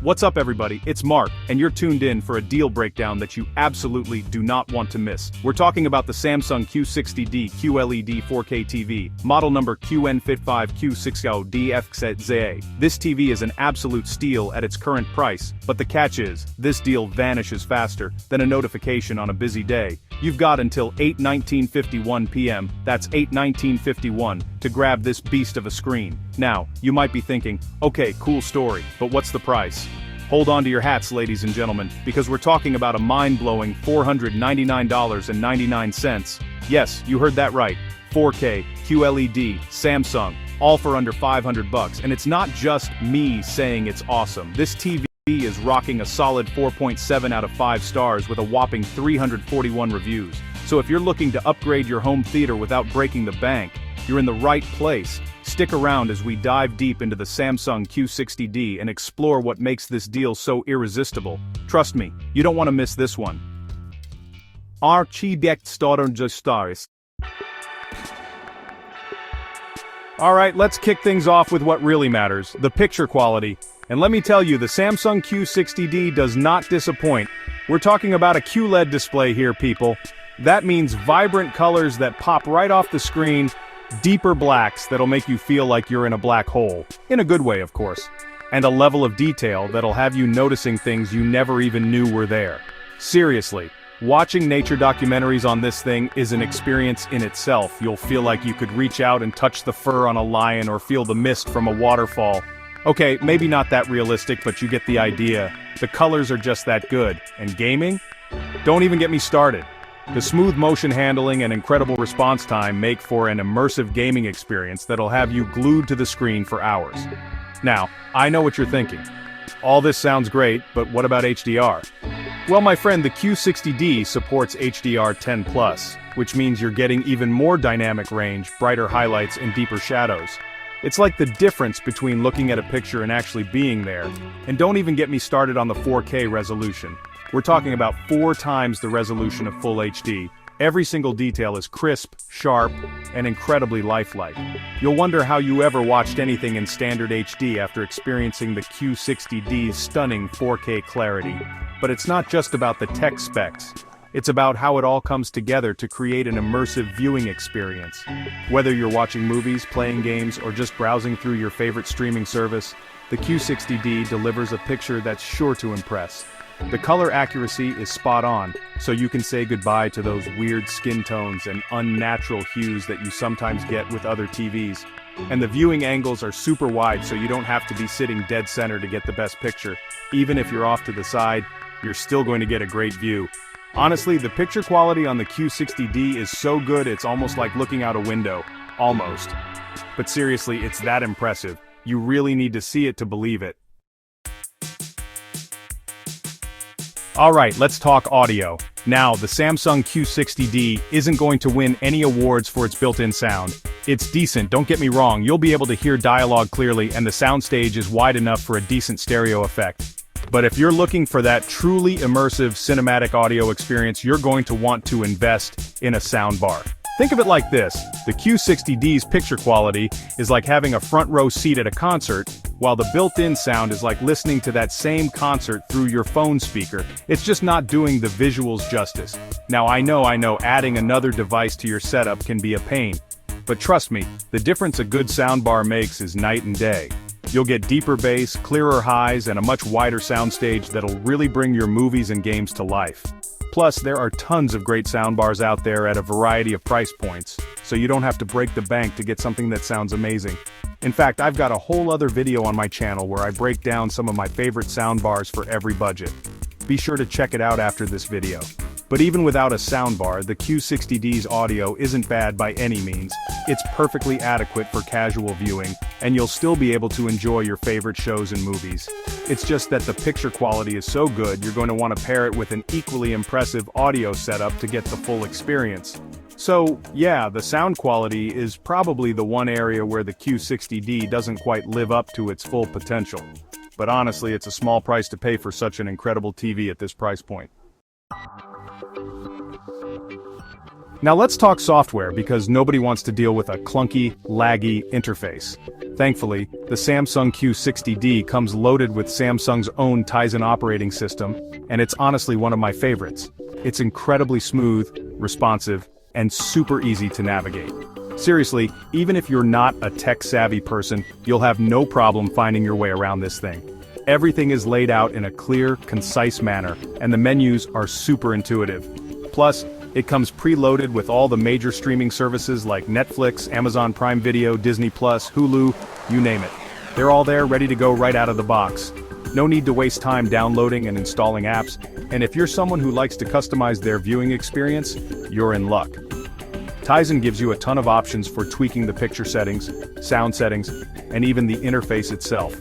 What's up everybody, it's Mark, and you're tuned in for a deal breakdown that you absolutely do not want to miss. We're talking about the Samsung Q60D QLED 4K TV, model number QN55Q60D XZ. This TV is an absolute steal at its current price, but the catch is, this deal vanishes faster than a notification on a busy day. You've got until 8:19:51 p.m., that's 8:19:51, to grab this beast of a screen. Now, you might be thinking, okay, cool story, but what's the price? Hold on to your hats, ladies and gentlemen, because we're talking about a mind-blowing $499.99. Yes, you heard that right. 4K, QLED, Samsung, all for under $500, and it's not just me saying it's awesome. This TV is rocking a solid 4.7 out of 5 stars with a whopping 341 reviews. So if you're looking to upgrade your home theater without breaking the bank, you're in the right place. Stick around as we dive deep into the Samsung Q60D and explore what makes this deal so irresistible. Trust me, you don't want to miss this one. Alright, let's kick things off with what really matters, the picture quality. And let me tell you, the Samsung Q60D does not disappoint. We're talking about a QLED display here, people. That means vibrant colors that pop right off the screen, deeper blacks that'll make you feel like you're in a black hole. In a good way, of course. And a level of detail that'll have you noticing things you never even knew were there. Seriously, watching nature documentaries on this thing is an experience in itself. You'll feel like you could reach out and touch the fur on a lion or feel the mist from a waterfall. Okay, maybe not that realistic, but you get the idea. The colors are just that good. And gaming? Don't even get me started. The smooth motion handling and incredible response time make for an immersive gaming experience that'll have you glued to the screen for hours. Now, I know what you're thinking. All this sounds great, but what about HDR? Well, my friend, the Q60D supports HDR10+, which means you're getting even more dynamic range, brighter highlights, and deeper shadows. It's like the difference between looking at a picture and actually being there. And don't even get me started on the 4K resolution. We're talking about 4 times the resolution of Full HD. Every single detail is crisp, sharp, and incredibly lifelike. You'll wonder how you ever watched anything in standard HD after experiencing the Q60D's stunning 4K clarity. But it's not just about the tech specs. It's about how it all comes together to create an immersive viewing experience. Whether you're watching movies, playing games, or just browsing through your favorite streaming service, the Q60D delivers a picture that's sure to impress. The color accuracy is spot on, so you can say goodbye to those weird skin tones and unnatural hues that you sometimes get with other TVs. And the viewing angles are super wide, so you don't have to be sitting dead center to get the best picture. Even if you're off to the side, you're still going to get a great view. Honestly, the picture quality on the Q60D is so good it's almost like looking out a window. Almost. But seriously, it's that impressive. You really need to see it to believe it. Alright, let's talk audio. Now, the Samsung Q60D isn't going to win any awards for its built-in sound. It's decent, don't get me wrong, you'll be able to hear dialogue clearly and the soundstage is wide enough for a decent stereo effect. But if you're looking for that truly immersive cinematic audio experience, you're going to want to invest in a soundbar. Think of it like this, the Q60D's picture quality is like having a front row seat at a concert, while the built-in sound is like listening to that same concert through your phone speaker. It's just not doing the visuals justice. Now I know, adding another device to your setup can be a pain. But trust me, the difference a good soundbar makes is night and day. You'll get deeper bass, clearer highs, and a much wider soundstage that'll really bring your movies and games to life. Plus, there are tons of great soundbars out there at a variety of price points, so you don't have to break the bank to get something that sounds amazing. In fact, I've got a whole other video on my channel where I break down some of my favorite soundbars for every budget. Be sure to check it out after this video. But even without a soundbar, the Q60D's audio isn't bad by any means. It's perfectly adequate for casual viewing, and you'll still be able to enjoy your favorite shows and movies. It's just that the picture quality is so good you're going to want to pair it with an equally impressive audio setup to get the full experience. So, yeah, the sound quality is probably the one area where the Q60D doesn't quite live up to its full potential. But honestly, it's a small price to pay for such an incredible TV at this price point. Now let's talk software because nobody wants to deal with a clunky, laggy interface. Thankfully, the Samsung Q60D comes loaded with Samsung's own Tizen operating system, and it's honestly one of my favorites. It's incredibly smooth, responsive, and super easy to navigate. Seriously, even if you're not a tech-savvy person, you'll have no problem finding your way around this thing. Everything is laid out in a clear, concise manner, and the menus are super intuitive. Plus, it comes preloaded with all the major streaming services like Netflix, Amazon Prime Video, Disney+, Hulu, you name it. They're all there ready to go right out of the box. No need to waste time downloading and installing apps, and if you're someone who likes to customize their viewing experience, you're in luck. Tizen gives you a ton of options for tweaking the picture settings, sound settings, and even the interface itself.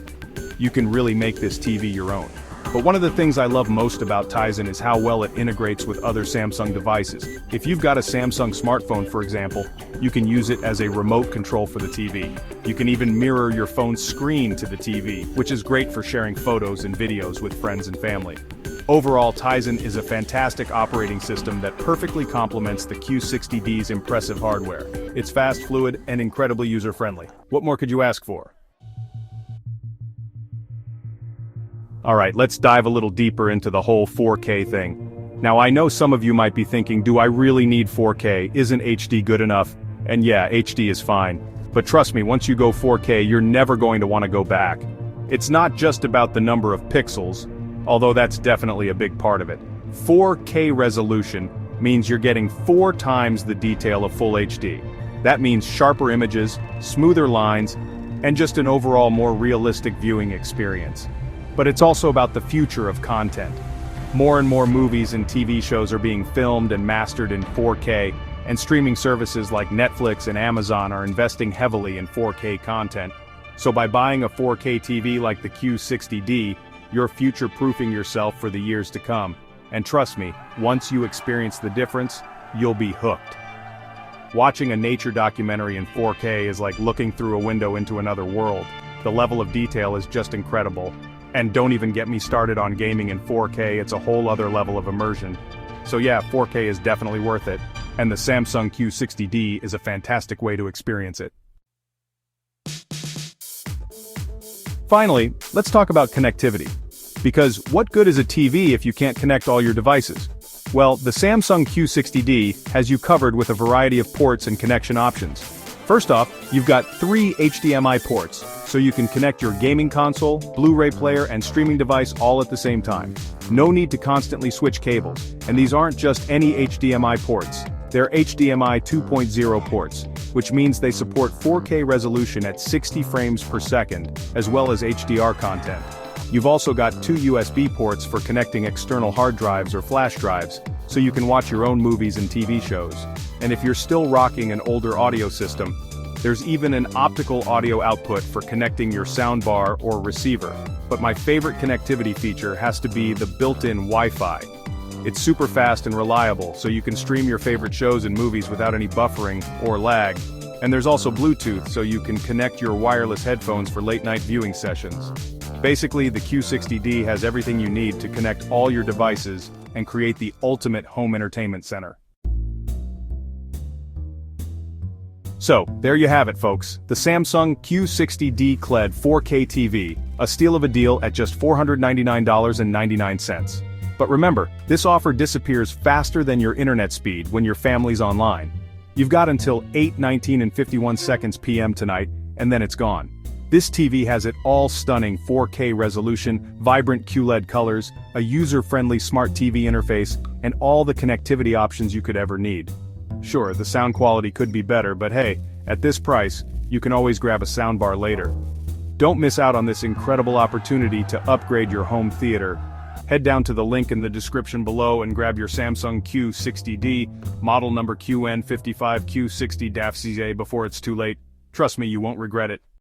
You can really make this TV your own. But one of the things I love most about Tizen is how well it integrates with other Samsung devices. If you've got a Samsung smartphone, for example, you can use it as a remote control for the TV. You can even mirror your phone's screen to the TV, which is great for sharing photos and videos with friends and family. Overall, Tizen is a fantastic operating system that perfectly complements the Q60D's impressive hardware. It's fast, fluid, and incredibly user-friendly. What more could you ask for? Alright, let's dive a little deeper into the whole 4K thing. Now I know some of you might be thinking, do I really need 4K? Isn't HD good enough? And yeah, HD is fine. But trust me, once you go 4K, you're never going to want to go back. It's not just about the number of pixels, although that's definitely a big part of it. 4K resolution means you're getting 4 times the detail of full HD. That means sharper images, smoother lines, and just an overall more realistic viewing experience. But it's also about the future of content. More and more movies and TV shows are being filmed and mastered in 4K, and streaming services like Netflix and Amazon are investing heavily in 4K content. So by buying a 4K TV like the Q60D, you're future-proofing yourself for the years to come. And trust me, once you experience the difference, you'll be hooked. Watching a nature documentary in 4K is like looking through a window into another world. The level of detail is just incredible. And don't even get me started on gaming in 4K, it's a whole other level of immersion. So yeah, 4K is definitely worth it, and the Samsung Q60D is a fantastic way to experience it. Finally, let's talk about connectivity. Because what good is a TV if you can't connect all your devices? Well, the Samsung Q60D has you covered with a variety of ports and connection options. First off, you've got 3 HDMI ports, so you can connect your gaming console, Blu-ray player, and streaming device all at the same time. No need to constantly switch cables, and these aren't just any HDMI ports. They're HDMI 2.0 ports, which means they support 4K resolution at 60 frames per second, as well as HDR content. You've also got 2 USB ports for connecting external hard drives or flash drives, so you can watch your own movies and TV shows. And if you're still rocking an older audio system, there's even an optical audio output for connecting your soundbar or receiver. But my favorite connectivity feature has to be the built-in Wi-Fi. It's super fast and reliable, so you can stream your favorite shows and movies without any buffering or lag. And there's also Bluetooth, so you can connect your wireless headphones for late-night viewing sessions. Basically, the Q60D has everything you need to connect all your devices and create the ultimate home entertainment center. So, there you have it folks, the Samsung Q60D QLED 4K TV, a steal of a deal at just $499.99. But remember, this offer disappears faster than your internet speed when your family's online. You've got until 8:19:51 p.m. tonight, and then it's gone. This TV has it all: stunning 4K resolution, vibrant QLED colors, a user-friendly smart TV interface, and all the connectivity options you could ever need. Sure, the sound quality could be better, but hey, at this price, you can always grab a soundbar later. Don't miss out on this incredible opportunity to upgrade your home theater. Head down to the link in the description below and grab your Samsung Q60D, model number QN55Q60D before it's too late. Trust me, you won't regret it.